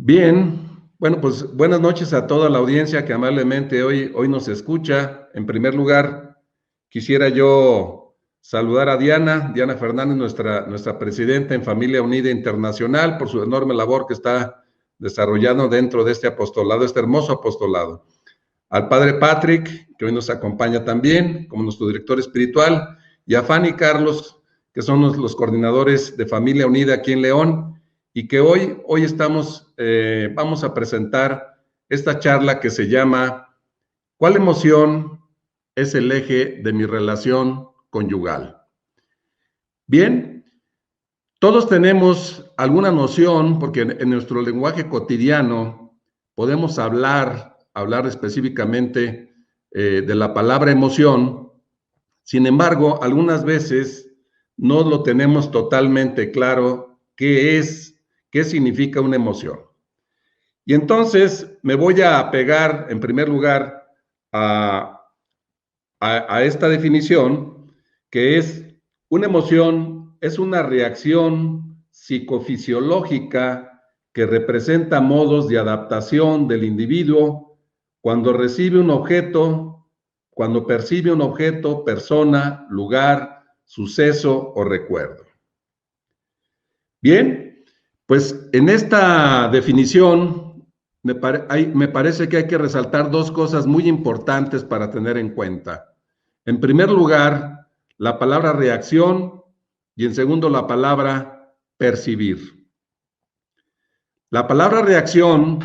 Bien, bueno, pues buenas noches a toda la audiencia que amablemente hoy nos escucha. En primer lugar, quisiera yo saludar a Diana Fernández, nuestra presidenta en Familia Unida Internacional, por su enorme labor que está desarrollando dentro de este apostolado, este hermoso apostolado. Al padre Patrick, que hoy nos acompaña también como nuestro director espiritual, y a Fanny y Carlos, que son los coordinadores de Familia Unida aquí en León, y que hoy vamos a presentar esta charla que se llama ¿Cuál emoción es el eje de mi relación conyugal? Bien, todos tenemos alguna noción, porque en nuestro lenguaje cotidiano podemos hablar específicamente de la palabra emoción. Sin embargo, algunas veces no lo tenemos totalmente claro qué significa una emoción. Y entonces me voy a pegar, en primer lugar, a esta definición, que es una emoción, es una reacción psicofisiológica que representa modos de adaptación del individuo cuando percibe un objeto, persona, lugar, suceso o recuerdo. Bien, pues en esta definición me parece que hay que resaltar dos cosas muy importantes para tener en cuenta. En primer lugar, la palabra reacción y en segundo, la palabra percibir. La palabra reacción,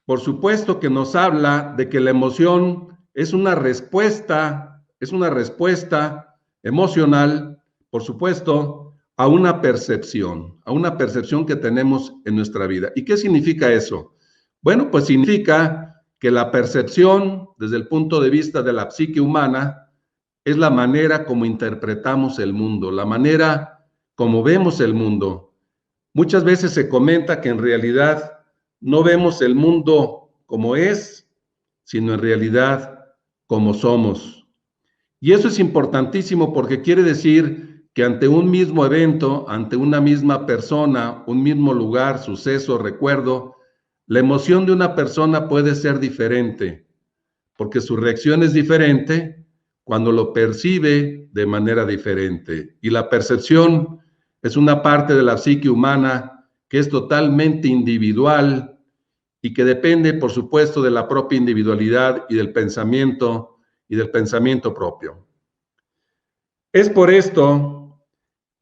por supuesto que nos habla de que la emoción es una respuesta emocional, por supuesto, a una percepción que tenemos en nuestra vida. ¿Y qué significa eso? Bueno, pues significa que la percepción, desde el punto de vista de la psique humana, es la manera como interpretamos el mundo, la manera como vemos el mundo. Muchas veces se comenta que en realidad no vemos el mundo como es, sino en realidad como somos. Y eso es importantísimo porque quiere decir que ante un mismo evento, ante una misma persona, un mismo lugar, suceso, recuerdo, la emoción de una persona puede ser diferente, porque su reacción es diferente cuando lo percibe de manera diferente. Y la percepción es una parte de la psique humana que es totalmente individual y que depende, por supuesto, de la propia individualidad y del pensamiento propio. Es por esto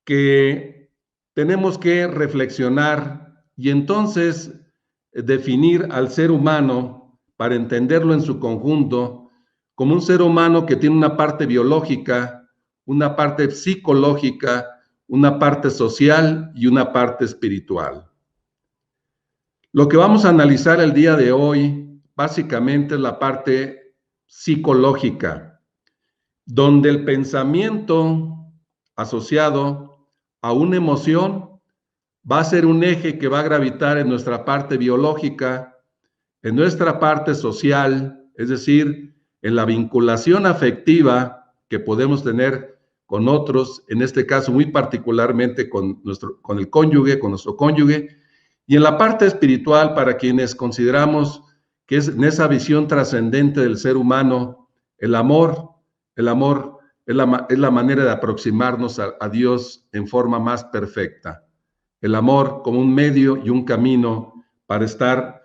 que tenemos que reflexionar y entonces definir al ser humano, para entenderlo en su conjunto, como un ser humano que tiene una parte biológica, una parte psicológica, una parte social y una parte espiritual. Lo que vamos a analizar el día de hoy, básicamente, es la parte psicológica, donde el pensamiento asociado a una emoción va a ser un eje que va a gravitar en nuestra parte biológica, en nuestra parte social, es decir, en la vinculación afectiva que podemos tener con otros, en este caso muy particularmente con nuestro cónyuge, y en la parte espiritual para quienes consideramos que es en esa visión trascendente del ser humano, el amor es la manera de aproximarnos a Dios en forma más perfecta. El amor como un medio y un camino para estar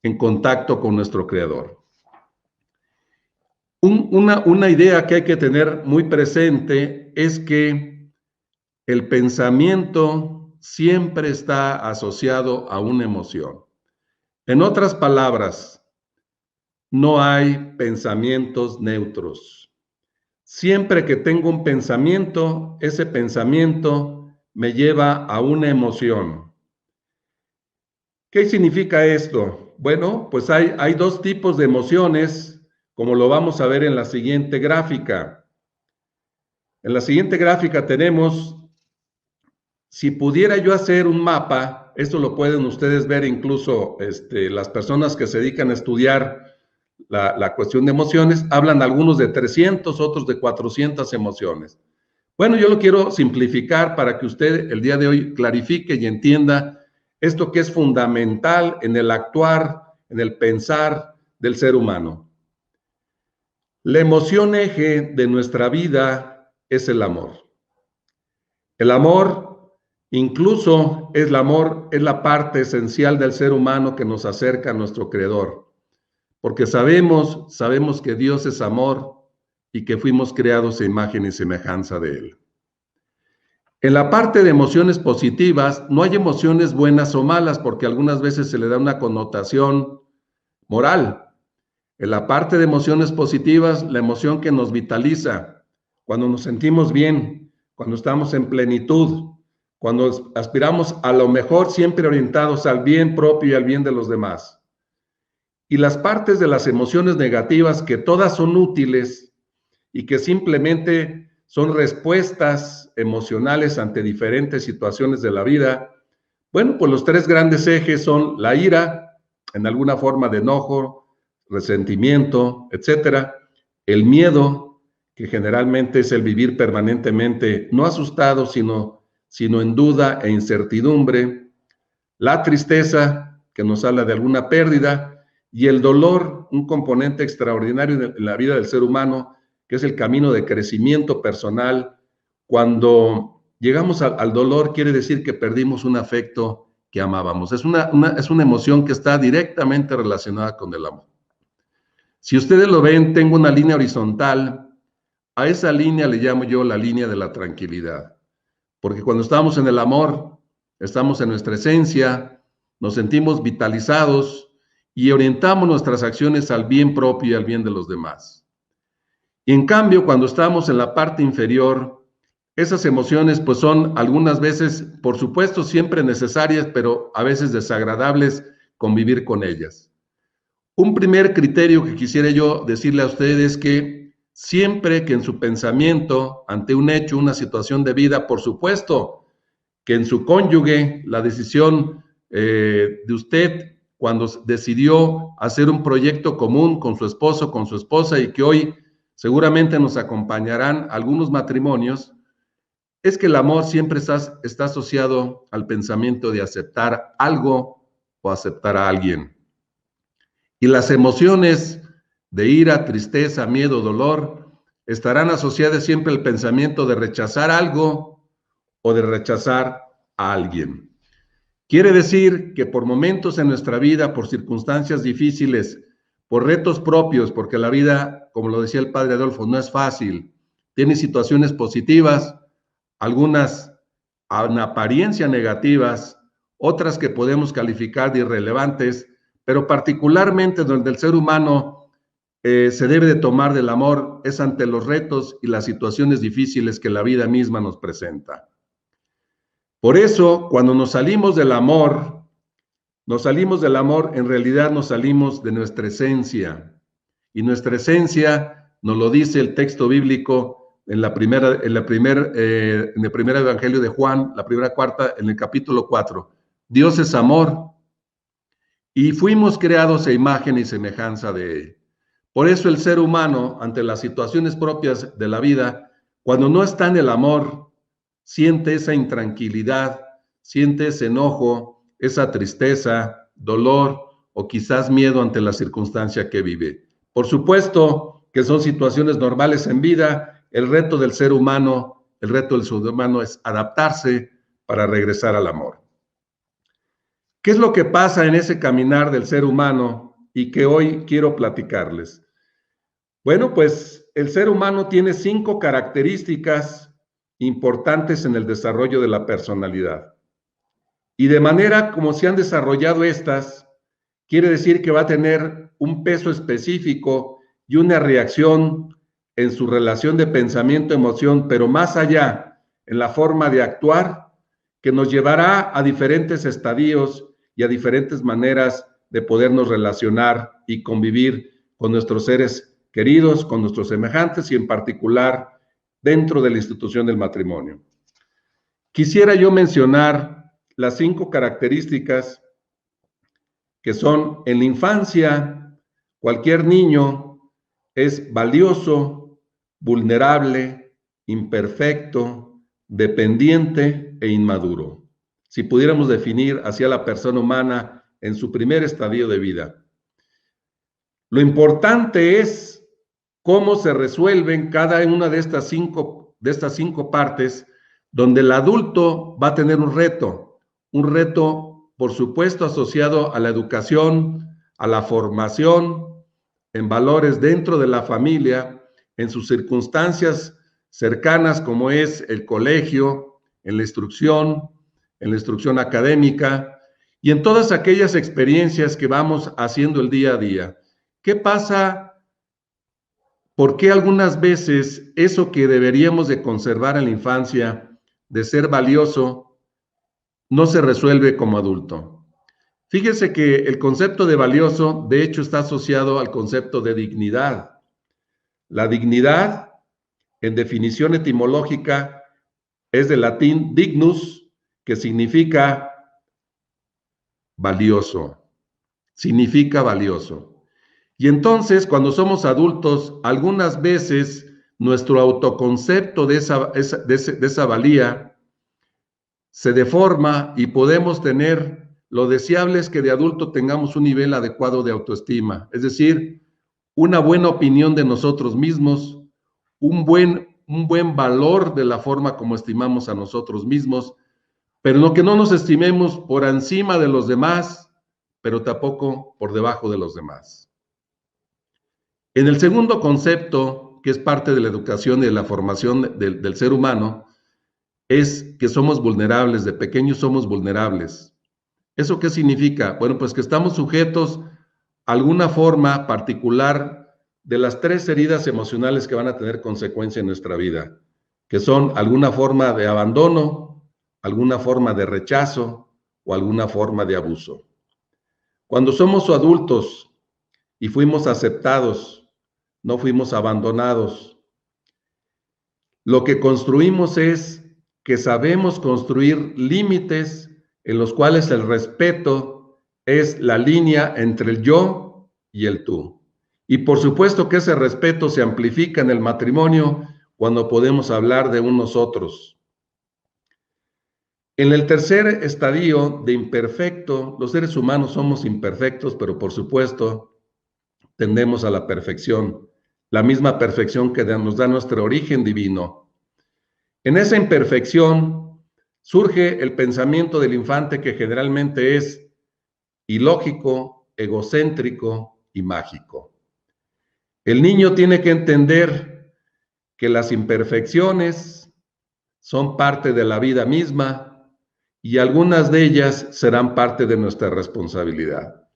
en contacto con nuestro Creador. Una idea que hay que tener muy presente es que el pensamiento siempre está asociado a una emoción. En otras palabras, no hay pensamientos neutros. Siempre que tengo un pensamiento, ese pensamiento me lleva a una emoción. ¿Qué significa esto? Bueno, pues hay dos tipos de emociones, como lo vamos a ver en la siguiente gráfica. En la siguiente gráfica tenemos, si pudiera yo hacer un mapa, esto lo pueden ustedes ver incluso las personas que se dedican a estudiar la cuestión de emociones, hablan algunos de 300, otros de 400 emociones. Bueno, yo lo quiero simplificar para que usted el día de hoy clarifique y entienda esto que es fundamental en el actuar, en el pensar del ser humano. La emoción eje de nuestra vida es el amor. El amor, incluso es la parte esencial del ser humano que nos acerca a nuestro Creador, porque sabemos que Dios es amor y que fuimos creados a imagen y semejanza de Él. En la parte de emociones positivas, no hay emociones buenas o malas, porque algunas veces se le da una connotación moral. En la parte de emociones positivas, la emoción que nos vitaliza, cuando nos sentimos bien, cuando estamos en plenitud, cuando aspiramos a lo mejor, siempre orientados al bien propio y al bien de los demás. Y las partes de las emociones negativas, que todas son útiles y que simplemente son respuestas emocionales ante diferentes situaciones de la vida. Bueno, pues los tres grandes ejes son la ira, en alguna forma de enojo, resentimiento, etcétera. El miedo, que generalmente es el vivir permanentemente, no asustado, sino en duda e incertidumbre. La tristeza, que nos habla de alguna pérdida, y el dolor, un componente extraordinario en la vida del ser humano, que es el camino de crecimiento personal. Cuando llegamos al dolor, quiere decir que perdimos un afecto que amábamos. Es una emoción que está directamente relacionada con el amor. Si ustedes lo ven, tengo una línea horizontal. A esa línea le llamo yo la línea de la tranquilidad. Porque cuando estamos en el amor, estamos en nuestra esencia, nos sentimos vitalizados y orientamos nuestras acciones al bien propio y al bien de los demás. Y en cambio, cuando estamos en la parte inferior, esas emociones pues son algunas veces, por supuesto, siempre necesarias, pero a veces desagradables convivir con ellas. Un primer criterio que quisiera yo decirle a ustedes es que siempre que en su pensamiento, ante un hecho, una situación de vida, por supuesto, que en su cónyuge, la decisión de usted cuando decidió hacer un proyecto común con su esposo, con su esposa, y que hoy seguramente nos acompañarán algunos matrimonios, es que el amor siempre está asociado al pensamiento de aceptar algo o aceptar a alguien. Y las emociones de ira, tristeza, miedo, dolor, estarán asociadas siempre al pensamiento de rechazar algo o de rechazar a alguien. Quiere decir que por momentos en nuestra vida, por circunstancias difíciles, por retos propios, porque la vida, como lo decía el padre Adolfo, no es fácil, tiene situaciones positivas, algunas en apariencia negativas, otras que podemos calificar de irrelevantes, pero particularmente donde el ser humano se debe de tomar del amor es ante los retos y las situaciones difíciles que la vida misma nos presenta. Por eso, cuando nos salimos del amor, en realidad nos salimos de nuestra esencia. Y nuestra esencia nos lo dice el texto bíblico en el primer evangelio de Juan, la primera cuarta, en el capítulo 4. Dios es amor y fuimos creados a imagen y semejanza de Él. Por eso el ser humano, ante las situaciones propias de la vida, cuando no está en el amor, siente esa intranquilidad, siente ese enojo, esa tristeza, dolor o quizás miedo ante la circunstancia que vive. Por supuesto que son situaciones normales en vida. El reto del ser humano es adaptarse para regresar al amor. ¿Qué es lo que pasa en ese caminar del ser humano y que hoy quiero platicarles? Bueno, pues el ser humano tiene 5 características importantes en el desarrollo de la personalidad. Y de manera como se han desarrollado estas, quiere decir que va a tener un peso específico y una reacción en su relación de pensamiento-emoción, pero más allá, en la forma de actuar, que nos llevará a diferentes estadios y a diferentes maneras de podernos relacionar y convivir con nuestros seres queridos, con nuestros semejantes y en particular dentro de la institución del matrimonio. Quisiera yo mencionar las 5 características que son: en la infancia, cualquier niño es valioso, vulnerable, imperfecto, dependiente e inmaduro. si pudiéramos definir hacia la persona humana en su primer estadio de vida. Lo importante es cómo se resuelven cada una de estas cinco partes, donde el adulto va a tener un reto, por supuesto, asociado a la educación, a la formación, en valores dentro de la familia, en sus circunstancias cercanas, como es el colegio, en la instrucción académica y en todas aquellas experiencias que vamos haciendo el día a día. ¿Qué pasa? ¿Por qué algunas veces eso que deberíamos de conservar en la infancia, de ser valioso, no se resuelve como adulto? Fíjese que el concepto de valioso, de hecho, está asociado al concepto de dignidad. La dignidad, en definición etimológica, es del latín dignus, que significa valioso. Significa valioso. Y entonces, cuando somos adultos, algunas veces nuestro autoconcepto de esa valía se deforma y podemos tener, lo deseable es que de adulto tengamos un nivel adecuado de autoestima, es decir, una buena opinión de nosotros mismos, un buen valor de la forma como estimamos a nosotros mismos, pero no que no nos estimemos por encima de los demás, pero tampoco por debajo de los demás. En el segundo concepto, que es parte de la educación y de la formación del ser humano, es que somos vulnerables, de pequeños somos vulnerables. ¿Eso qué significa? Bueno, pues que estamos sujetos a alguna forma particular de las tres heridas emocionales que van a tener consecuencia en nuestra vida, que son alguna forma de abandono, alguna forma de rechazo o alguna forma de abuso. Cuando somos adultos y fuimos aceptados, no fuimos abandonados. Lo que construimos es que sabemos construir límites en los cuales el respeto es la línea entre el yo y el tú. Y por supuesto que ese respeto se amplifica en el matrimonio cuando podemos hablar de un nosotros. En el tercer estadio de imperfecto, los seres humanos somos imperfectos, pero por supuesto tendemos a la perfección, la misma perfección que nos da nuestro origen divino. En esa imperfección surge el pensamiento del infante, que generalmente es ilógico, egocéntrico y mágico. El niño tiene que entender que las imperfecciones son parte de la vida misma y algunas de ellas serán parte de nuestra responsabilidad.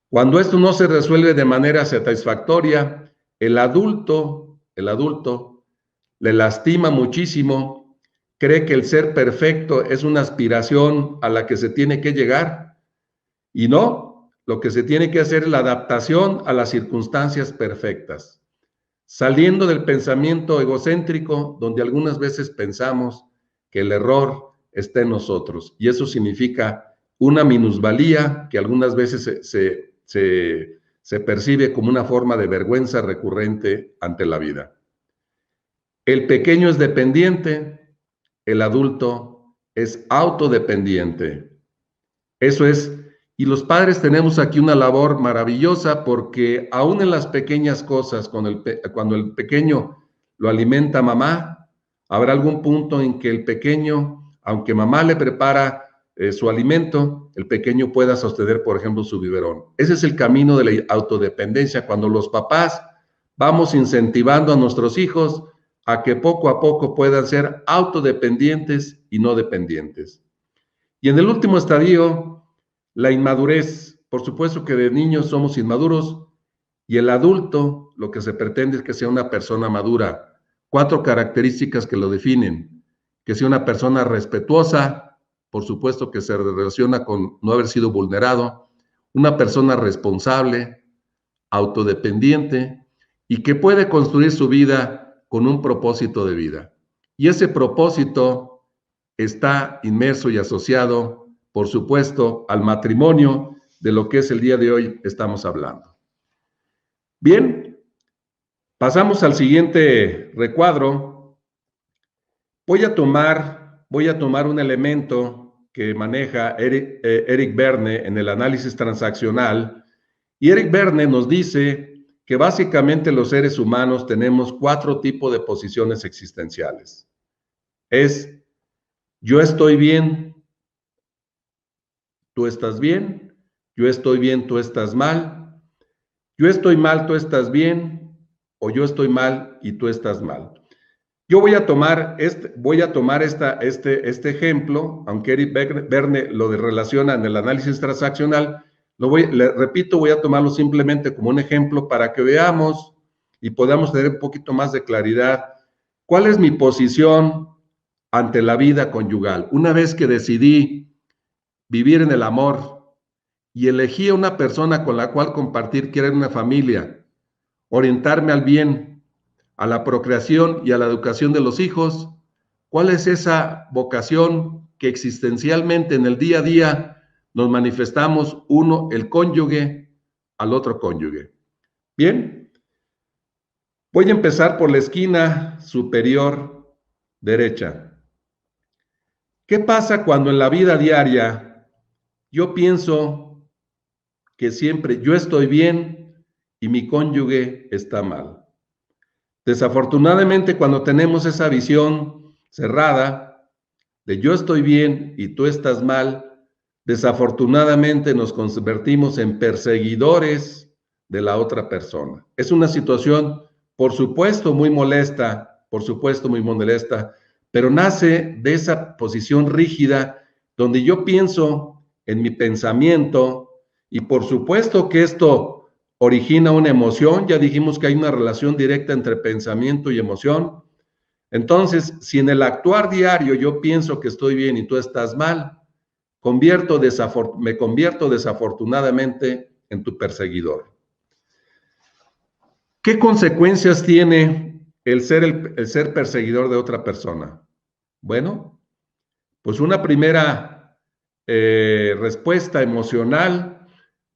Cuando esto no se resuelve de manera satisfactoria, el adulto le lastima muchísimo, cree que el ser perfecto es una aspiración a la que se tiene que llegar y no, lo que se tiene que hacer es la adaptación a las circunstancias perfectas, saliendo del pensamiento egocéntrico, donde algunas veces pensamos que el error está en nosotros y eso significa una minusvalía que algunas veces se percibe como una forma de vergüenza recurrente ante la vida. El pequeño es dependiente, el adulto es autodependiente. Eso es, y los padres tenemos aquí una labor maravillosa porque aún en las pequeñas cosas, cuando el pequeño lo alimenta mamá, habrá algún punto en que el pequeño, aunque mamá le prepara su alimento, el pequeño pueda sostener, por ejemplo, su biberón. Ese es el camino de la autodependencia, cuando los papás vamos incentivando a nuestros hijos a que poco a poco puedan ser autodependientes y no dependientes. Y en el último estadio, la inmadurez. Por supuesto que de niños somos inmaduros y el adulto lo que se pretende es que sea una persona madura. 4 características que lo definen: que sea una persona respetuosa, por supuesto que se relaciona con no haber sido vulnerado, una persona responsable, autodependiente y que puede construir su vida con un propósito de vida. Y ese propósito está inmerso y asociado, por supuesto, al matrimonio, de lo que es el día de hoy estamos hablando. Bien, pasamos al siguiente recuadro. Voy a tomar un elemento que maneja Eric Berne en el análisis transaccional. Y Eric Berne nos dice que básicamente los seres humanos tenemos 4 tipos de posiciones existenciales. Es yo estoy bien, tú estás bien, yo estoy bien, tú estás mal, yo estoy mal, tú estás bien, o yo estoy mal y tú estás mal. Yo voy a tomar este ejemplo, aunque Eric Berne lo relaciona en el análisis transaccional, le repito, voy a tomarlo simplemente como un ejemplo para que veamos y podamos tener un poquito más de claridad cuál es mi posición ante la vida conyugal. Una vez que decidí vivir en el amor y elegí a una persona con la cual compartir, querer una familia, orientarme al bien, a la procreación y a la educación de los hijos, ¿cuál es esa vocación que existencialmente en el día a día nos manifestamos uno, el cónyuge, al otro cónyuge? Bien, voy a empezar por la esquina superior derecha. ¿Qué pasa cuando en la vida diaria yo pienso que siempre yo estoy bien y mi cónyuge está mal? Desafortunadamente, cuando tenemos esa visión cerrada de yo estoy bien y tú estás mal, desafortunadamente nos convertimos en perseguidores de la otra persona. Es una situación, por supuesto, muy molesta, pero nace de esa posición rígida donde yo pienso en mi pensamiento y por supuesto que esto origina una emoción. Ya dijimos que hay una relación directa entre pensamiento y emoción. Entonces, si en el actuar diario yo pienso que estoy bien y tú estás mal, me convierto desafortunadamente en tu perseguidor. ¿Qué consecuencias tiene el ser perseguidor de otra persona? Bueno, pues una primera respuesta emocional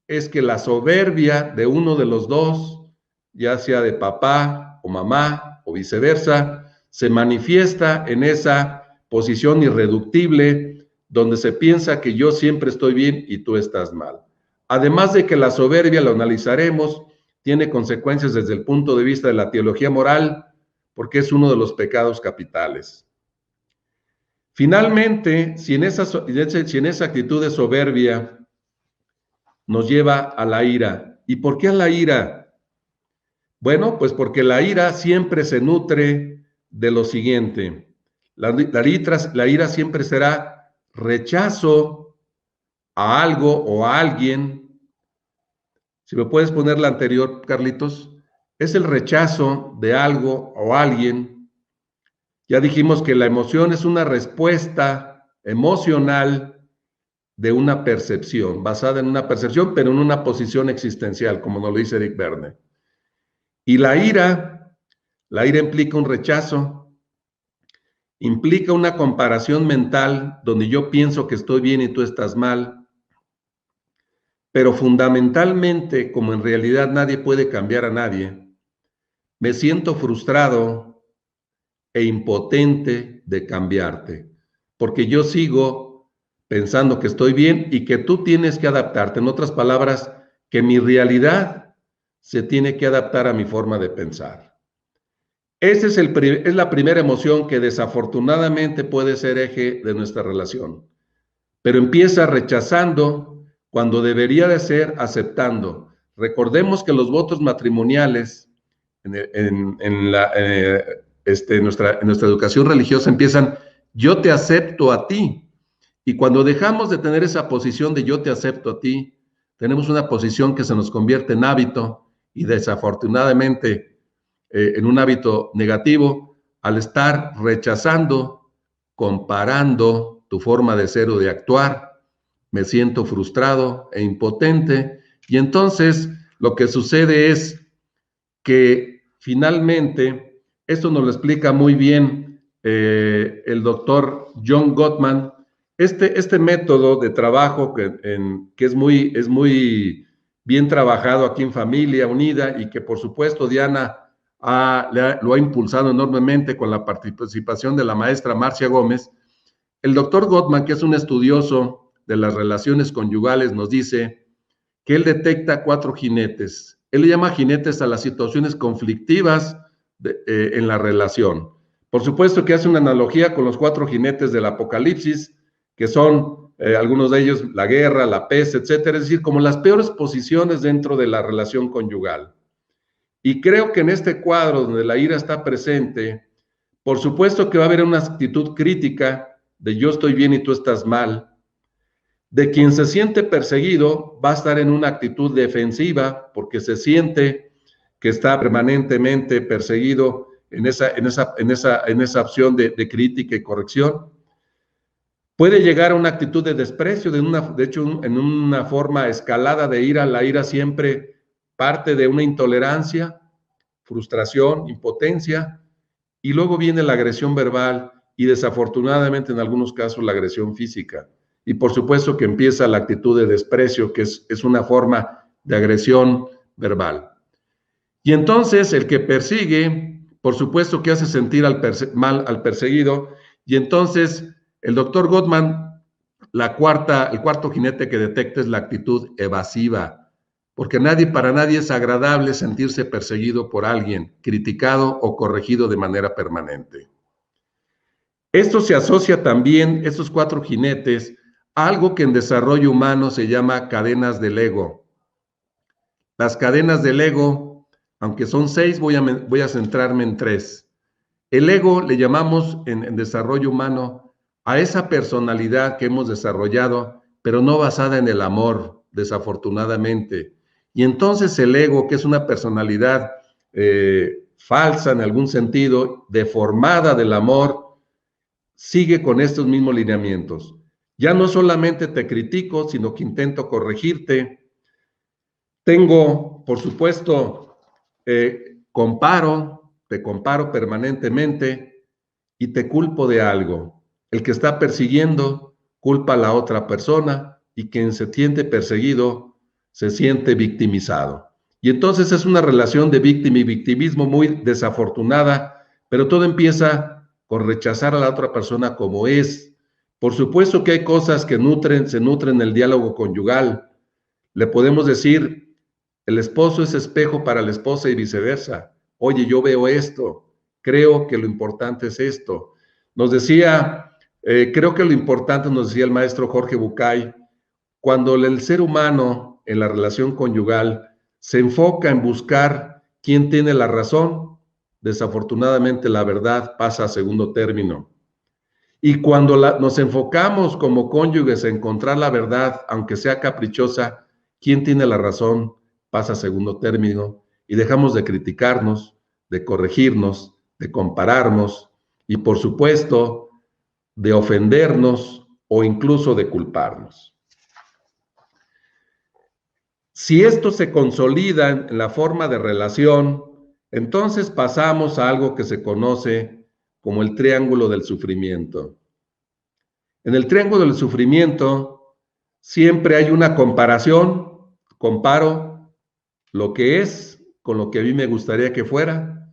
es que la soberbia de uno de los dos, ya sea de papá o mamá o viceversa, se manifiesta en esa posición irreductible donde se piensa que yo siempre estoy bien y tú estás mal. Además de que la soberbia, lo analizaremos, tiene consecuencias desde el punto de vista de la teología moral, porque es uno de los pecados capitales. Finalmente, si en esa actitud de soberbia nos lleva a la ira. ¿Y por qué a la ira? Bueno, pues porque la ira siempre se nutre de lo siguiente. La ira siempre será rechazo a algo o a alguien. Si me puedes poner la anterior, Carlitos. Es el rechazo de algo o alguien. Ya dijimos que la emoción es una respuesta emocional de una percepción, basada en una percepción, pero en una posición existencial, como nos lo dice Eric Berne. Y la ira implica un rechazo, implica una comparación mental donde yo pienso que estoy bien y tú estás mal, pero fundamentalmente, como en realidad nadie puede cambiar a nadie, me siento frustrado e impotente de cambiarte, porque yo sigo pensando que estoy bien y que tú tienes que adaptarte. En otras palabras, que mi realidad se tiene que adaptar a mi forma de pensar. Esa es la primera emoción que desafortunadamente puede ser eje de nuestra relación, pero empieza rechazando cuando debería de ser aceptando. Recordemos que los votos matrimoniales en nuestra educación religiosa empiezan, yo te acepto a ti. Y cuando dejamos de tener esa posición de yo te acepto a ti, tenemos una posición que se nos convierte en hábito y desafortunadamente en un hábito negativo al estar rechazando, comparando tu forma de ser o de actuar. Me siento frustrado e impotente y entonces lo que sucede es que finalmente, esto nos lo explica muy bien el doctor John Gottman, este método de trabajo que es muy bien trabajado aquí en Familia Unida y que por supuesto Diana lo ha impulsado enormemente con la participación de la maestra Marcia Gómez, El doctor Gottman, que es un estudioso de las relaciones conyugales, nos dice que él detecta 4 jinetes. Él le llama jinetes a las situaciones conflictivas en la relación. Por supuesto que hace una analogía con los 4 jinetes del Apocalipsis, que son algunos de ellos la guerra, la peste, etcétera, es decir, como las peores posiciones dentro de la relación conyugal. Y creo que en este cuadro donde la ira está presente, por supuesto que va a haber una actitud crítica de yo estoy bien y tú estás mal. De quien se siente perseguido va a estar en una actitud defensiva porque se siente que está permanentemente perseguido en esa opción de crítica y corrección. Puede llegar a una actitud de desprecio, de hecho, en una forma escalada de ira. La ira siempre parte de una intolerancia, frustración, impotencia, y luego viene la agresión verbal y desafortunadamente en algunos casos la agresión física. Y por supuesto que empieza la actitud de desprecio, que es una forma de agresión verbal. Y entonces el que persigue, por supuesto que hace sentir mal al perseguido, y entonces el doctor Gottman, el cuarto jinete que detecta es la actitud evasiva, porque para nadie es agradable sentirse perseguido por alguien, criticado o corregido de manera permanente. Esto se asocia también, estos 4 jinetes, a algo que en desarrollo humano se llama cadenas del ego. Las cadenas del ego, aunque son 6, voy a centrarme en 3. El ego le llamamos en desarrollo humano a esa personalidad que hemos desarrollado, pero no basada en el amor, desafortunadamente. Y entonces el ego, que es una personalidad falsa en algún sentido, deformada del amor, sigue con estos mismos lineamientos. Ya no solamente te critico, sino que intento corregirte. Tengo, por supuesto, te comparo permanentemente y te culpo de algo. El que está persiguiendo culpa a la otra persona y quien se siente perseguido se siente victimizado. Y entonces es una relación de víctima y victimismo muy desafortunada, pero todo empieza con rechazar a la otra persona como es. Por supuesto que hay cosas que se nutren del diálogo conyugal. Le podemos decir, el esposo es espejo para la esposa y viceversa. Oye, yo veo esto, creo que lo importante es esto. Nos decía, creo que lo importante, nos decía el maestro Jorge Bucay, cuando el ser humano en la relación conyugal se enfoca en buscar quién tiene la razón, desafortunadamente la verdad pasa a segundo término. Y cuando nos enfocamos como cónyuges en encontrar la verdad, aunque sea caprichosa, quién tiene la razón, pasa a segundo término y dejamos de criticarnos, de corregirnos, de compararnos y por supuesto de ofendernos o incluso de culparnos. Si esto se consolida en la forma de relación, entonces pasamos a algo que se conoce como el triángulo del sufrimiento. En el triángulo del sufrimiento siempre hay una comparación, comparo lo que es con lo que a mí me gustaría que fuera,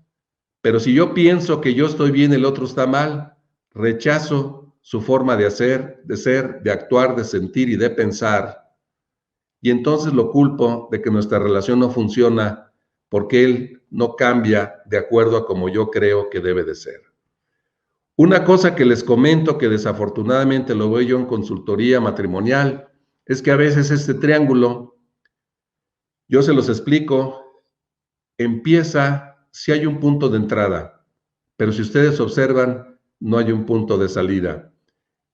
pero si yo pienso que yo estoy bien, el otro está mal, rechazo su forma de hacer, de ser, de actuar, de sentir y de pensar, y entonces lo culpo de que nuestra relación no funciona porque él no cambia de acuerdo a como yo creo que debe de ser. Una cosa que les comento que desafortunadamente lo veo yo en consultoría matrimonial es que a veces este triángulo, yo se los explico, empieza si hay un punto de entrada, pero si ustedes observan, no hay un punto de salida.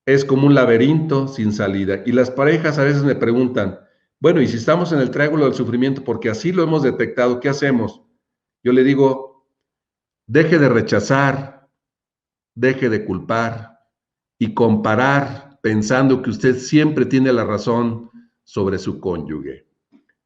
Es como un laberinto sin salida. Y las parejas a veces me preguntan, bueno, y si estamos en el triángulo del sufrimiento, porque así lo hemos detectado, ¿qué hacemos? Yo le digo, deje de rechazar, deje de culpar y comparar pensando que usted siempre tiene la razón sobre su cónyuge.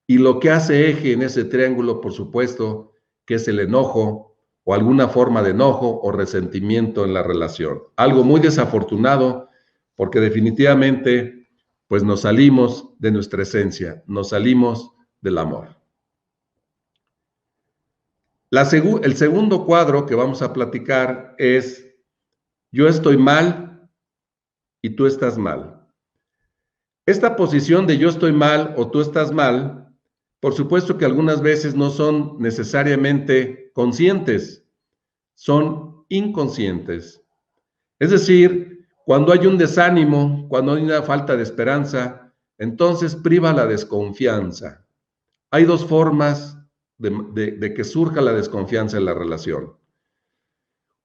Y lo que hace eje en ese triángulo, por supuesto, que es el enojo o alguna forma de enojo o resentimiento en la relación. Algo muy desafortunado porque definitivamente pues nos salimos de nuestra esencia, nos salimos del amor. El segundo cuadro que vamos a platicar es yo estoy mal y tú estás mal. Esta posición de yo estoy mal o tú estás mal, por supuesto que algunas veces no son necesariamente conscientes, son inconscientes. Es decir, cuando hay un desánimo, cuando hay una falta de esperanza, entonces priva la desconfianza. Hay dos formas de que surja la desconfianza en la relación.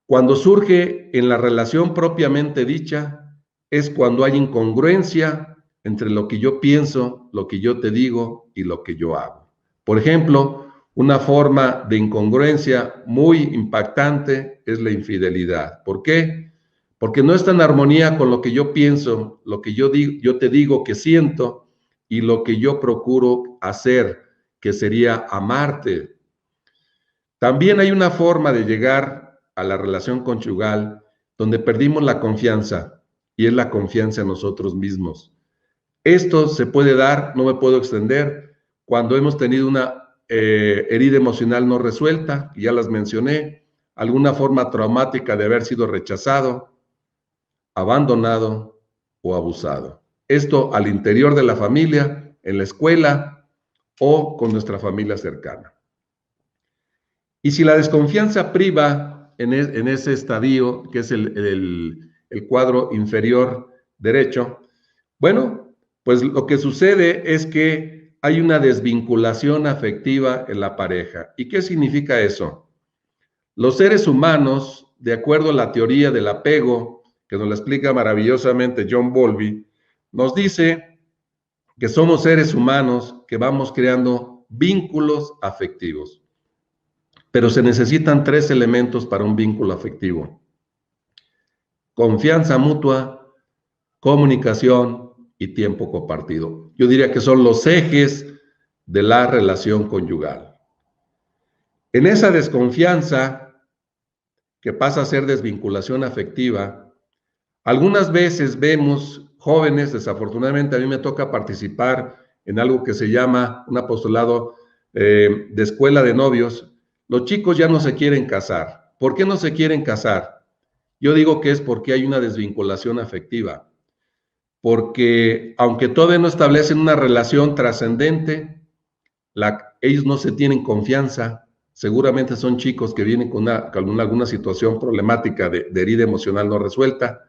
Cuando surge en la relación propiamente dicha, es cuando hay incongruencia entre lo que yo pienso, lo que yo te digo y lo que yo hago. Por ejemplo, una forma de incongruencia muy impactante es la infidelidad. ¿Por qué? Porque no está en armonía con lo que yo pienso, lo que yo te digo que siento y lo que yo procuro hacer, que sería amarte. También hay una forma de llegar a la relación conyugal donde perdimos la confianza y es la confianza en nosotros mismos. Esto se puede dar, no me puedo extender, cuando hemos tenido una herida emocional no resuelta, ya las mencioné, alguna forma traumática de haber sido rechazado, abandonado o abusado. Esto al interior de la familia, en la escuela o con nuestra familia cercana. Y si la desconfianza priva en ese estadio, que es el cuadro inferior derecho, bueno, pues lo que sucede es que hay una desvinculación afectiva en la pareja. ¿Y qué significa eso? Los seres humanos, de acuerdo a la teoría del apego, que nos la explica maravillosamente John Bowlby, nos dice que somos seres humanos que vamos creando vínculos afectivos. Pero se necesitan 3 elementos para un vínculo afectivo: confianza mutua, comunicación y tiempo compartido. Yo diría que son los ejes de la relación conyugal. En esa desconfianza, que pasa a ser desvinculación afectiva, algunas veces vemos jóvenes, desafortunadamente a mí me toca participar en algo que se llama un apostolado de escuela de novios. Los chicos ya no se quieren casar. ¿Por qué no se quieren casar? Yo digo que es porque hay una desvinculación afectiva. Porque aunque todavía no establecen una relación trascendente, ellos no se tienen confianza. Seguramente son chicos que vienen con alguna situación problemática de herida emocional no resuelta.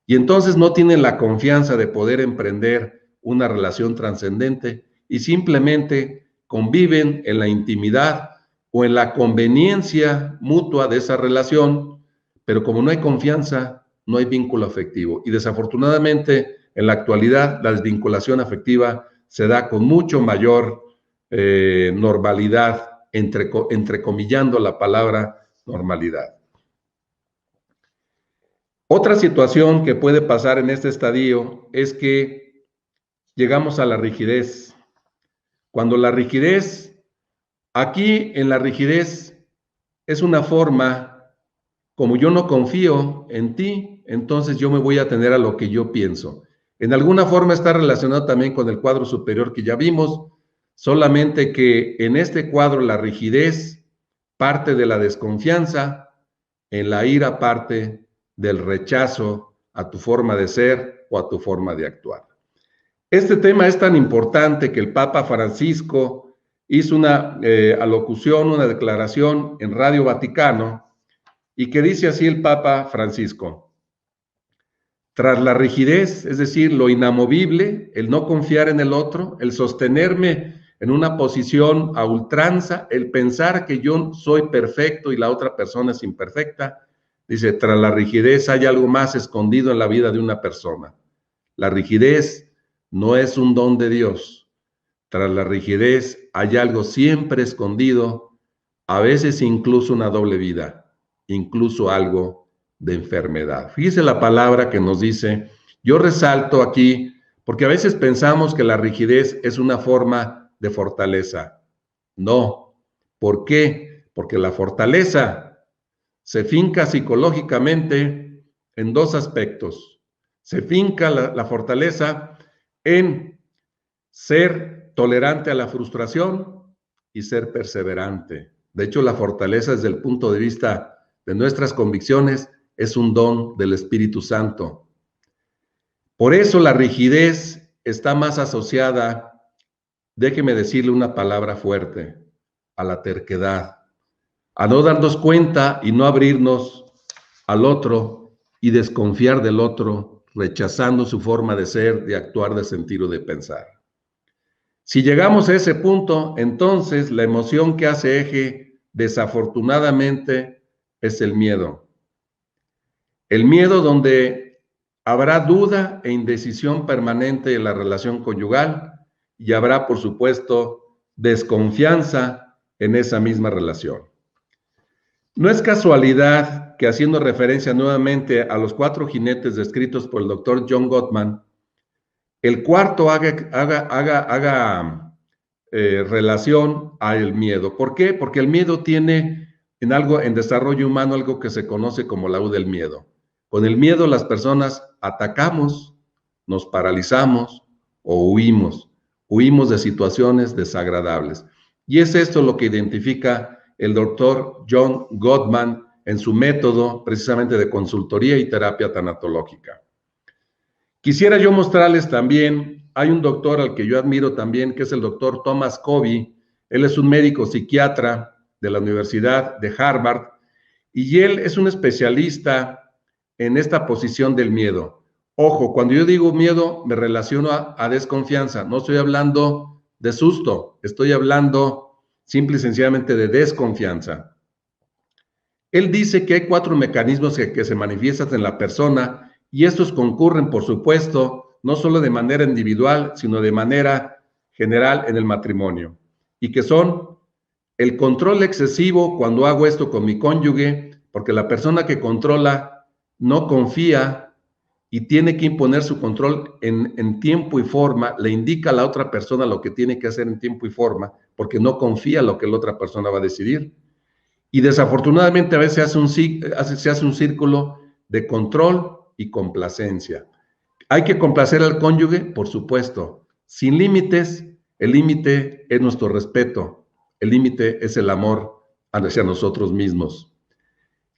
Y entonces no tienen la confianza de poder emprender una relación trascendente y simplemente conviven en la intimidad o en la conveniencia mutua de esa relación, pero como no hay confianza, no hay vínculo afectivo. Y desafortunadamente, en la actualidad, la desvinculación afectiva se da con mucho mayor normalidad, entrecomillando la palabra normalidad. Otra situación que puede pasar en este estadio es que llegamos a la rigidez. Cuando la rigidez, aquí en la rigidez es una forma, como yo no confío en ti, entonces yo me voy a atener a lo que yo pienso. En alguna forma está relacionado también con el cuadro superior que ya vimos, solamente que en este cuadro la rigidez parte de la desconfianza, en la ira parte del rechazo a tu forma de ser o a tu forma de actuar. Este tema es tan importante que el Papa Francisco hizo una alocución, una declaración en Radio Vaticano, y que dice así el Papa Francisco: tras la rigidez, es decir, lo inamovible, el no confiar en el otro, el sostenerme en una posición a ultranza, el pensar que yo soy perfecto y la otra persona es imperfecta, dice, tras la rigidez hay algo más escondido en la vida de una persona. La rigidez no es un don de Dios. Tras la rigidez hay algo siempre escondido, a veces incluso una doble vida, incluso algo de enfermedad. Fíjese la palabra que nos dice. Yo resalto aquí, porque a veces pensamos que la rigidez es una forma de fortaleza. No. ¿Por qué? Porque la fortaleza se finca psicológicamente en 2 aspectos. Se finca la fortaleza en ser tolerante a la frustración y ser perseverante. De hecho, la fortaleza desde el punto de vista de nuestras convicciones es un don del Espíritu Santo. Por eso la rigidez está más asociada, déjeme decirle una palabra fuerte, a la terquedad, a no darnos cuenta y no abrirnos al otro y desconfiar del otro, rechazando su forma de ser, de actuar, de sentir o de pensar. Si llegamos a ese punto, entonces la emoción que hace eje, desafortunadamente, es el miedo. El miedo donde habrá duda e indecisión permanente en la relación conyugal y habrá, por supuesto, desconfianza en esa misma relación. No es casualidad que, haciendo referencia nuevamente a los 4 jinetes descritos por el doctor John Gottman, el cuarto haga relación al miedo. ¿Por qué? Porque el miedo tiene en desarrollo humano algo que se conoce como la U del miedo. Con el miedo las personas atacamos, nos paralizamos o huimos de situaciones desagradables. Y es esto lo que identifica el doctor John Gottman en su método precisamente de consultoría y terapia tanatológica. Quisiera yo mostrarles también, hay un doctor al que yo admiro también, que es el doctor Thomas Covey. Él es un médico psiquiatra de la Universidad de Harvard y él es un especialista en esta posición del miedo. Ojo, cuando yo digo miedo me relaciono a desconfianza, no estoy hablando de susto, estoy hablando simple y sencillamente de desconfianza. Él dice que hay 4 mecanismos que se manifiestan en la persona y estos concurren, por supuesto, no solo de manera individual, sino de manera general en el matrimonio. Y que son el control excesivo cuando hago esto con mi cónyuge, porque la persona que controla no confía y tiene que imponer su control en tiempo y forma, le indica a la otra persona lo que tiene que hacer en tiempo y forma, porque no confía en lo que la otra persona va a decidir. Y desafortunadamente a veces se hace un círculo de control y complacencia. ¿Hay que complacer al cónyuge? Por supuesto. Sin límites, el límite es nuestro respeto. El límite es el amor hacia nosotros mismos.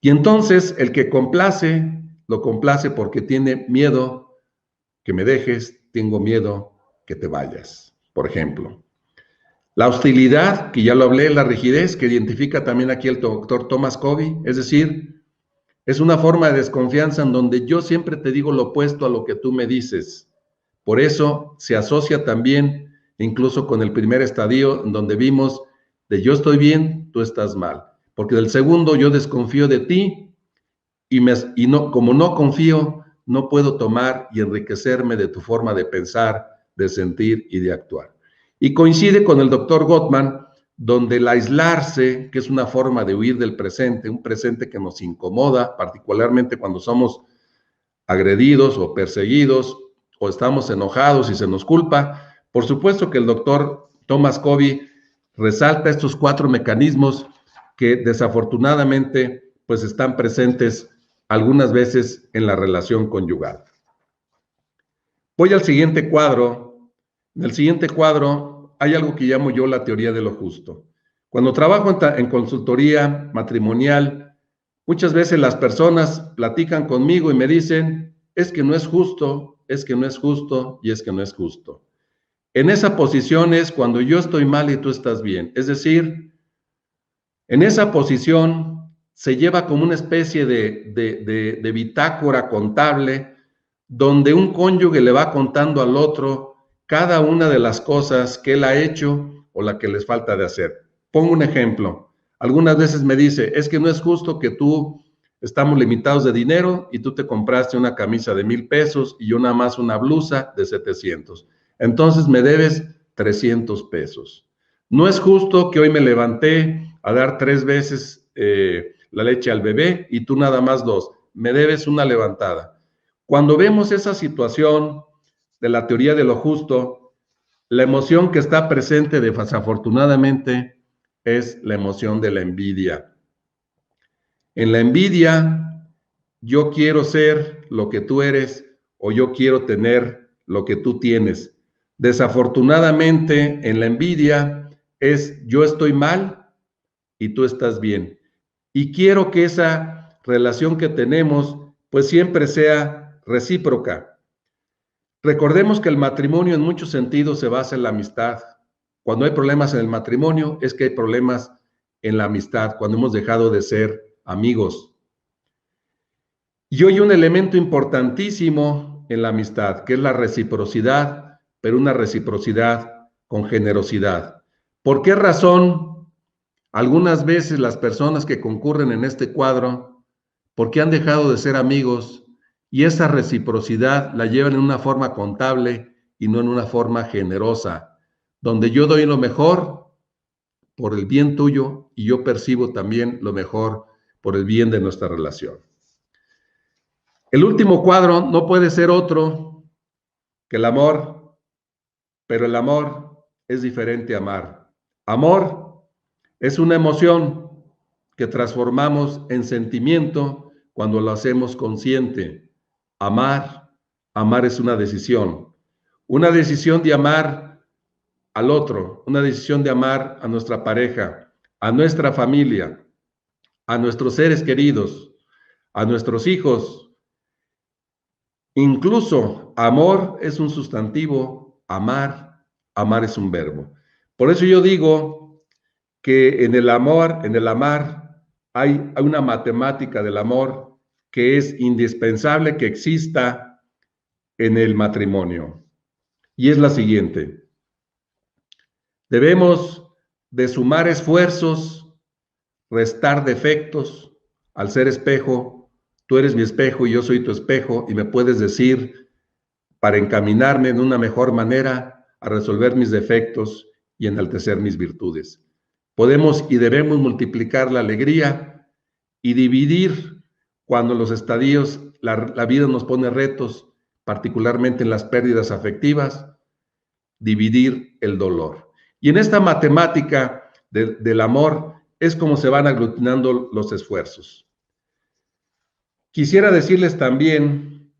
Y entonces el que complace, lo complace porque tiene miedo que me dejes, tengo miedo que te vayas, por ejemplo. La hostilidad, que ya lo hablé, la rigidez, que identifica también aquí el doctor Thomas Covey, es decir, es una forma de desconfianza en donde yo siempre te digo lo opuesto a lo que tú me dices. Por eso se asocia también incluso con el primer estadio, en donde vimos de yo estoy bien, tú estás mal. Porque del segundo yo desconfío de ti y no, como no confío, no puedo tomar y enriquecerme de tu forma de pensar, de sentir y de actuar. Y coincide con el doctor Gottman, donde el aislarse, que es una forma de huir del presente, un presente que nos incomoda, particularmente cuando somos agredidos o perseguidos o estamos enojados y se nos culpa. Por supuesto que el doctor Thomas Covey resalta estos 4 mecanismos que desafortunadamente pues están presentes algunas veces en la relación conyugal. Voy al siguiente cuadro. En el siguiente cuadro hay algo que llamo yo la teoría de lo justo. Cuando trabajo en consultoría matrimonial, muchas veces las personas platican conmigo y me dicen, es que no es justo, es que no es justo y es que no es justo. En esa posición es cuando yo estoy mal y tú estás bien. Es decir, en esa posición se lleva como una especie de bitácora contable donde un cónyuge le va contando al otro cada una de las cosas que él ha hecho o la que les falta de hacer. Pongo un ejemplo. Algunas veces me dice, es que no es justo que tú estamos limitados de dinero y tú te compraste una camisa de 1,000 pesos y yo nada más una blusa de 700. Entonces me debes 300 pesos. No es justo que hoy me levanté a dar 3 veces la leche al bebé y tú nada más 2. Me debes una levantada. Cuando vemos esa situación de la teoría de lo justo, la emoción que está presente desafortunadamente es la emoción de la envidia. En la envidia, yo quiero ser lo que tú eres o yo quiero tener lo que tú tienes. Desafortunadamente, en la envidia es yo estoy mal y tú estás bien. Y quiero que esa relación que tenemos pues siempre sea recíproca. Recordemos que el matrimonio en muchos sentidos se basa en la amistad. Cuando hay problemas en el matrimonio es que hay problemas en la amistad, cuando hemos dejado de ser amigos. Y hoy un elemento importantísimo en la amistad, que es la reciprocidad, pero una reciprocidad con generosidad. ¿Por qué razón algunas veces las personas que concurren en este cuadro, porque han dejado de ser amigos y esa reciprocidad la llevan en una forma contable y no en una forma generosa, donde yo doy lo mejor por el bien tuyo y yo percibo también lo mejor por el bien de nuestra relación? El último cuadro no puede ser otro que el amor, pero el amor es diferente a amar. Amor es una emoción que transformamos en sentimiento cuando lo hacemos consciente. Amar es una decisión de amar al otro, una decisión de amar a nuestra pareja, a nuestra familia, a nuestros seres queridos, a nuestros hijos. Incluso amor es un sustantivo, amar es un verbo. Por eso yo digo que en el amar, hay una matemática del amor que es indispensable que exista en el matrimonio. Y es la siguiente: debemos de sumar esfuerzos, restar defectos. Al ser espejo, tú eres mi espejo y yo soy tu espejo, y me puedes decir para encaminarme en una mejor manera a resolver mis defectos y enaltecer mis virtudes. Podemos y debemos multiplicar la alegría y dividir cuando los estadios, la vida nos pone retos, particularmente en las pérdidas afectivas, dividir el dolor. Y en esta matemática del amor es como se van aglutinando los esfuerzos. Quisiera decirles también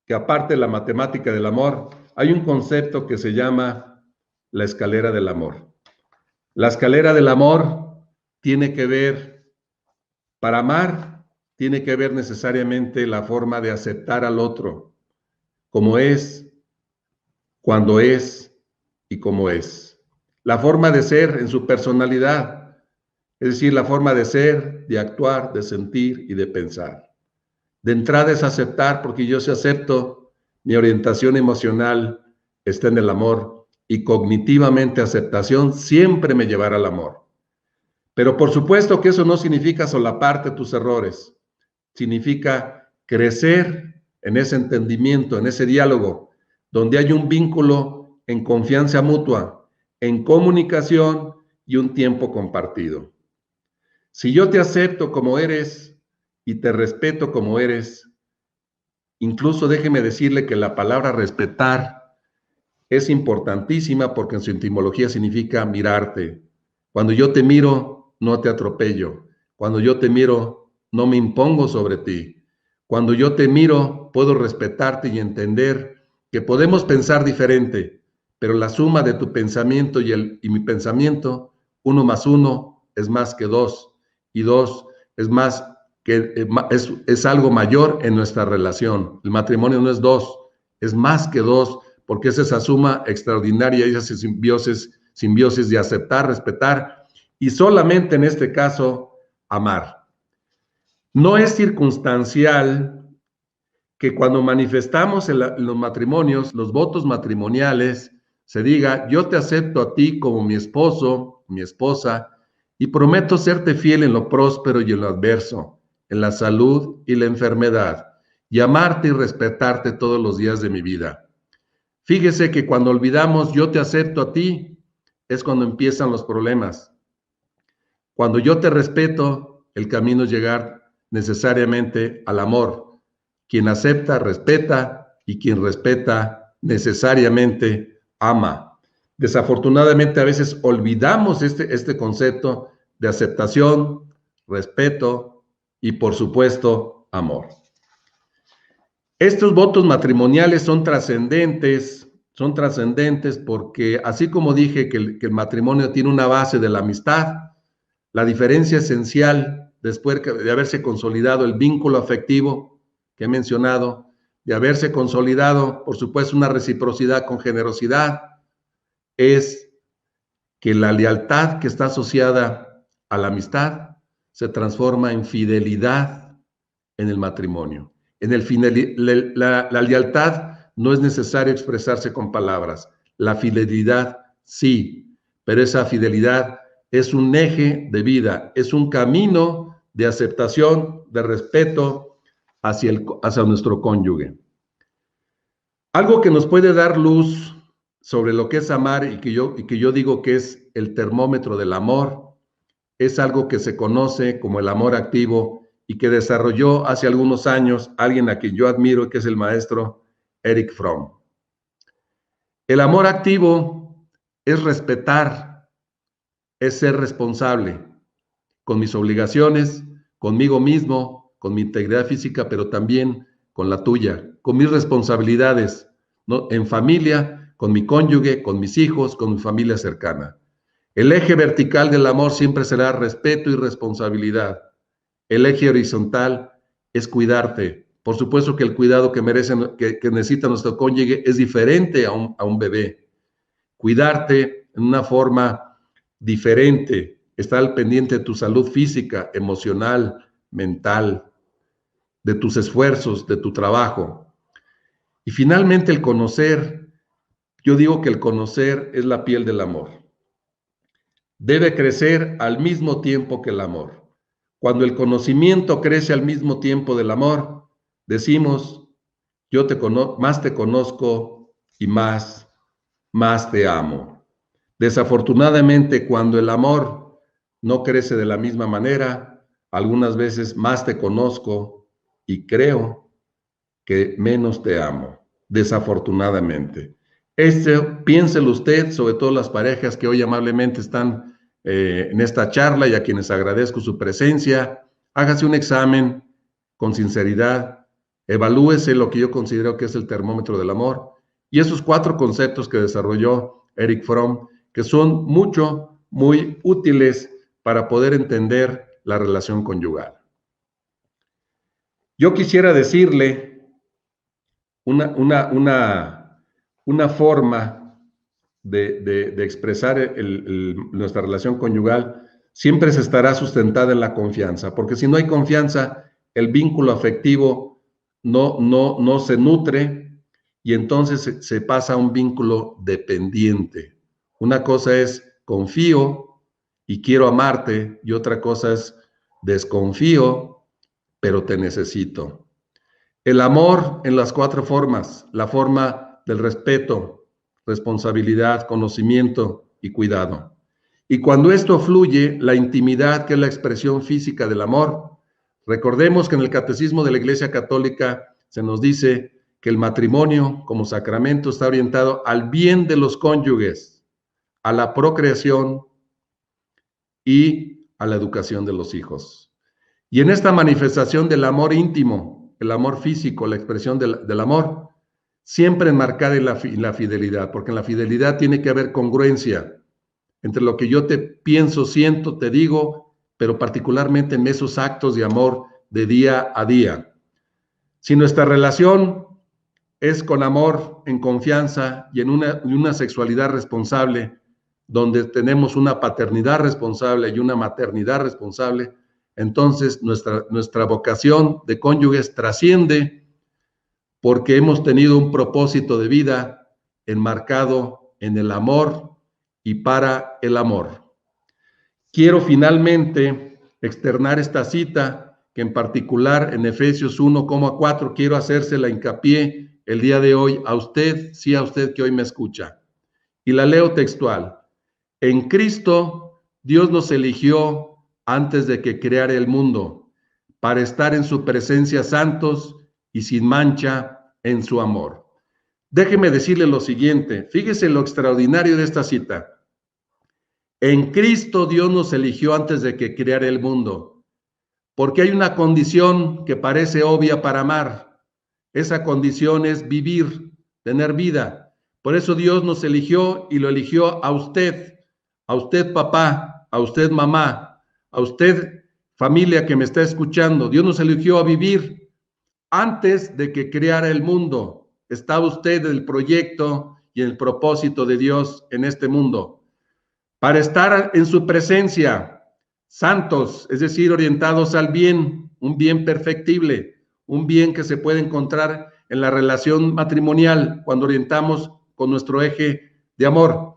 que aparte de la matemática del amor, hay un concepto que se llama la escalera del amor. La escalera del amor tiene que ver, para amar, tiene que ver necesariamente la forma de aceptar al otro, como es, cuando es y cómo es. La forma de ser en su personalidad, es decir, la forma de ser, de actuar, de sentir y de pensar. De entrada es aceptar, porque yo sí acepto, mi orientación emocional está en el amor y cognitivamente aceptación siempre me llevará al amor. Pero por supuesto que eso no significa solaparte tus errores, significa crecer en ese entendimiento, en ese diálogo, donde hay un vínculo en confianza mutua, en comunicación y un tiempo compartido. Si yo te acepto como eres y te respeto como eres, incluso déjeme decirle que la palabra respetar es importantísima porque en su etimología significa mirarte. Cuando yo te miro, no te atropello. Cuando yo te miro, no me impongo sobre ti. Cuando yo te miro, puedo respetarte y entender que podemos pensar diferente, pero la suma de tu pensamiento y mi pensamiento, 1 más 1 es más que 2, y 2 es más que es algo mayor en nuestra relación. El matrimonio no es 2, es más que 2, porque es esa suma extraordinaria y esa simbiosis de aceptar, respetar y solamente en este caso amar. No es circunstancial que cuando manifestamos en los matrimonios, los votos matrimoniales, se diga: yo te acepto a ti como mi esposo, mi esposa, y prometo serte fiel en lo próspero y en lo adverso, en la salud y la enfermedad, y amarte y respetarte todos los días de mi vida. Fíjese que cuando olvidamos yo te acepto a ti, es cuando empiezan los problemas. Cuando yo te respeto, el camino es llegar necesariamente al amor. Quien acepta, respeta, y quien respeta, necesariamente ama. Desafortunadamente, a veces olvidamos este concepto de aceptación, respeto y, por supuesto, amor. Estos votos matrimoniales son trascendentes porque, así como dije que el matrimonio tiene una base de la amistad, la diferencia esencial después de haberse consolidado el vínculo afectivo que he mencionado, de haberse consolidado, por supuesto, una reciprocidad con generosidad, es que la lealtad que está asociada a la amistad se transforma en fidelidad en el matrimonio. La lealtad no es necesario expresarse con palabras, la fidelidad sí, pero esa fidelidad es un eje de vida, es un camino de aceptación, de respeto hacia nuestro cónyuge. Algo que nos puede dar luz sobre lo que es amar y que yo digo que es el termómetro del amor, es algo que se conoce como el amor activo y que desarrolló hace algunos años alguien a quien yo admiro, que es el maestro Erich Fromm. El amor activo es respetar, es ser responsable con mis obligaciones, conmigo mismo, con mi integridad física, pero también con la tuya, con mis responsabilidades, ¿no? En familia, con mi cónyuge, con mis hijos, con mi familia cercana. El eje vertical del amor siempre será respeto y responsabilidad. El eje horizontal es cuidarte. Por supuesto que el cuidado que necesita nuestro cónyuge es diferente a un bebé. Cuidarte en una forma diferente, estar al pendiente de tu salud física, emocional, mental, de tus esfuerzos, de tu trabajo. Y finalmente el conocer, yo digo que el conocer es la piel del amor. Debe crecer al mismo tiempo que el amor. Cuando el conocimiento crece al mismo tiempo del amor, decimos, más te conozco y más te amo. Desafortunadamente, cuando el amor no crece de la misma manera, algunas veces más te conozco y creo que menos te amo, desafortunadamente. Piénselo usted, sobre todo las parejas que hoy amablemente están en esta charla y a quienes agradezco su presencia. Hágase un examen con sinceridad, evalúese lo que yo considero que es el termómetro del amor y esos 4 conceptos que desarrolló Erich Fromm, que son muy útiles para poder entender la relación conyugal. Yo quisiera decirle una forma de expresar nuestra relación conyugal siempre se estará sustentada en la confianza, porque si no hay confianza, el vínculo afectivo no se nutre y entonces se pasa a un vínculo dependiente. Una cosa es confío y quiero amarte y otra cosa es desconfío, pero te necesito. El amor en las 4 formas, la forma del respeto, responsabilidad, conocimiento y cuidado. Y cuando esto fluye, la intimidad, que es la expresión física del amor, recordemos que en el Catecismo de la Iglesia Católica se nos dice que el matrimonio como sacramento está orientado al bien de los cónyuges, a la procreación y a la educación de los hijos. Y en esta manifestación del amor íntimo, el amor físico, la expresión del amor, siempre enmarcada en la fidelidad, porque en la fidelidad tiene que haber congruencia entre lo que yo te pienso, siento, te digo, pero particularmente en esos actos de amor de día a día. Si nuestra relación es con amor, en confianza y en una sexualidad responsable, donde tenemos una paternidad responsable y una maternidad responsable, entonces nuestra vocación de cónyuges trasciende porque hemos tenido un propósito de vida enmarcado en el amor y para el amor. Quiero finalmente externar esta cita que en particular en Efesios 1:4 quiero hacérsela hincapié el día de hoy a usted, sí a usted que hoy me escucha. Y la leo textual. En Cristo Dios nos eligió antes de que creara el mundo, para estar en su presencia santos y sin mancha en su amor. Déjeme decirle lo siguiente, fíjese lo extraordinario de esta cita. En Cristo Dios nos eligió antes de que creara el mundo, porque hay una condición que parece obvia para amar. Esa condición es vivir, tener vida. Por eso Dios nos eligió y lo eligió a usted papá, a usted mamá, a usted familia que me está escuchando. Dios nos eligió a vivir Antes de que creara el mundo, estaba usted en el proyecto y en el propósito de Dios en este mundo. Para estar en su presencia, santos, es decir, orientados al bien, un bien perfectible, un bien que se puede encontrar en la relación matrimonial cuando orientamos con nuestro eje de amor.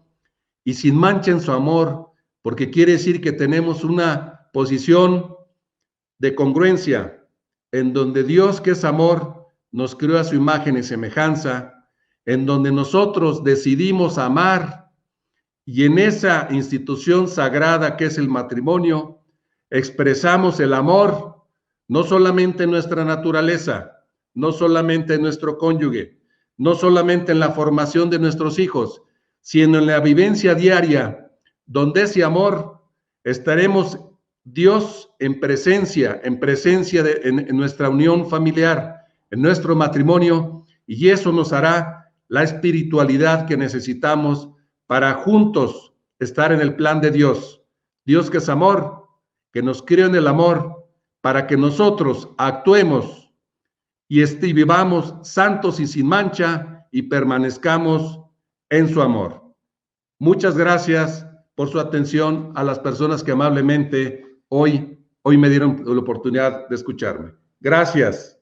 Y sin mancha en su amor, porque quiere decir que tenemos una posición de congruencia, en donde Dios, que es amor, nos creó a su imagen y semejanza, en donde nosotros decidimos amar, y en esa institución sagrada que es el matrimonio, expresamos el amor, no solamente en nuestra naturaleza, no solamente en nuestro cónyuge, no solamente en la formación de nuestros hijos, sino en la vivencia diaria, donde ese amor estaremos Dios en presencia en nuestra unión familiar, en nuestro matrimonio, y eso nos hará la espiritualidad que necesitamos para juntos estar en el plan de Dios. Dios que es amor, que nos creó en el amor, para que nosotros actuemos y vivamos santos y sin mancha y permanezcamos en su amor. Muchas gracias por su atención a las personas que amablemente hoy me dieron la oportunidad de escucharme. Gracias.